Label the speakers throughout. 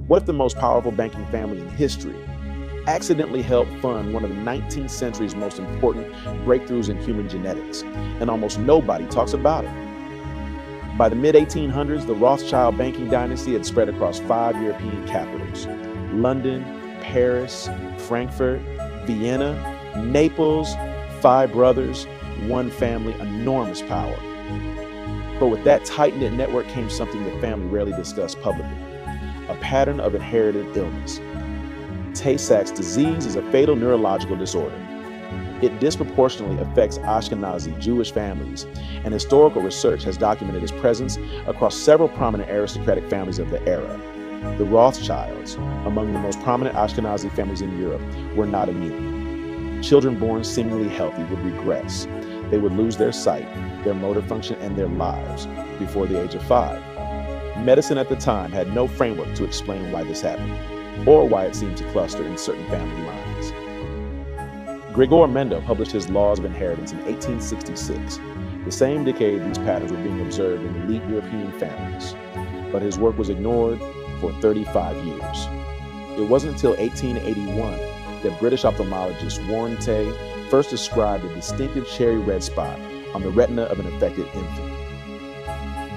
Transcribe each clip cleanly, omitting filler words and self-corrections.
Speaker 1: What if the most powerful banking family in history accidentally helped fund one of the 19th century's most important breakthroughs in human genetics, and almost nobody talks about it? By the mid-1800s, the Rothschild banking dynasty had spread across 5 European capitals: London, Paris, Frankfurt, Vienna, Naples. 5 brothers, 1 family, enormous power. But with that tight-knit network came something the family rarely discussed publicly: a pattern of inherited illness. Tay-Sachs disease is a fatal neurological disorder. It disproportionately affects Ashkenazi Jewish families, and historical research has documented its presence across several prominent aristocratic families of the era. The Rothschilds, among the most prominent Ashkenazi families in Europe, were not immune. Children born seemingly healthy would regress. They would lose their sight, their motor function, and their lives before the age of 5. Medicine at the time had no framework to explain why this happened, or why it seemed to cluster in certain family lines. Gregor Mendel published his Laws of Inheritance in 1866, the same decade these patterns were being observed in elite European families. But his work was ignored for 35 years. It wasn't until 1881 that British ophthalmologist Warren Tay first described a distinctive cherry red spot on the retina of an affected infant.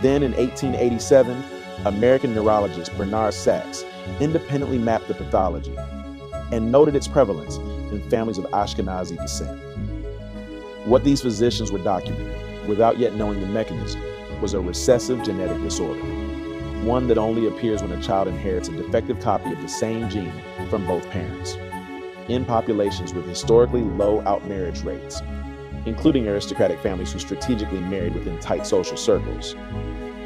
Speaker 1: Then in 1887, American neurologist Bernard Sachs independently mapped the pathology and noted its prevalence in families of Ashkenazi descent. What these physicians were documenting, without yet knowing the mechanism, was a recessive genetic disorder, one that only appears when a child inherits a defective copy of the same gene from both parents. In populations with historically low outmarriage rates, including aristocratic families who strategically married within tight social circles,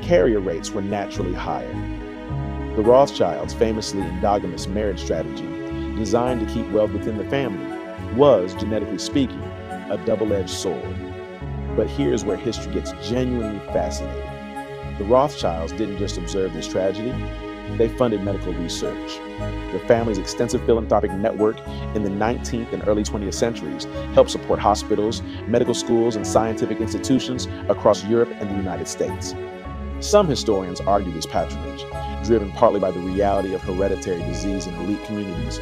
Speaker 1: carrier rates were naturally higher. The Rothschilds' famously endogamous marriage strategy, designed to keep wealth within the family, was, genetically speaking, a double-edged sword. But here's where history gets genuinely fascinating. The Rothschilds didn't just observe this tragedy, they funded medical research. The family's extensive philanthropic network in the 19th and early 20th centuries helped support hospitals, medical schools, and scientific institutions across Europe and the United States. Some historians argue this patronage, driven partly by the reality of hereditary disease in elite communities,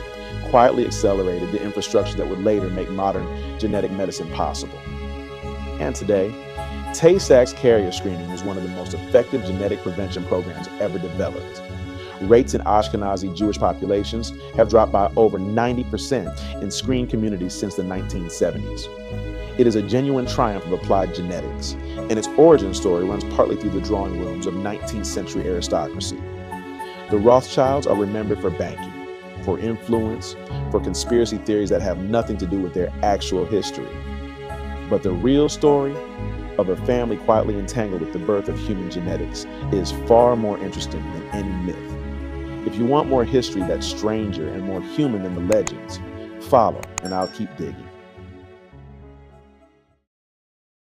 Speaker 1: quietly accelerated the infrastructure that would later make modern genetic medicine possible. And today, Tay-Sachs carrier screening is one of the most effective genetic prevention programs ever developed. Rates in Ashkenazi Jewish populations have dropped by over 90% in screened communities since the 1970s. It is a genuine triumph of applied genetics, and its origin story runs partly through the drawing rooms of 19th century aristocracy. The Rothschilds are remembered for banking, for influence, for conspiracy theories that have nothing to do with their actual history. But the real story of a family quietly entangled with the birth of human genetics is far more interesting than any myth. If you want more history that's stranger and more human than the legends, follow and I'll keep digging.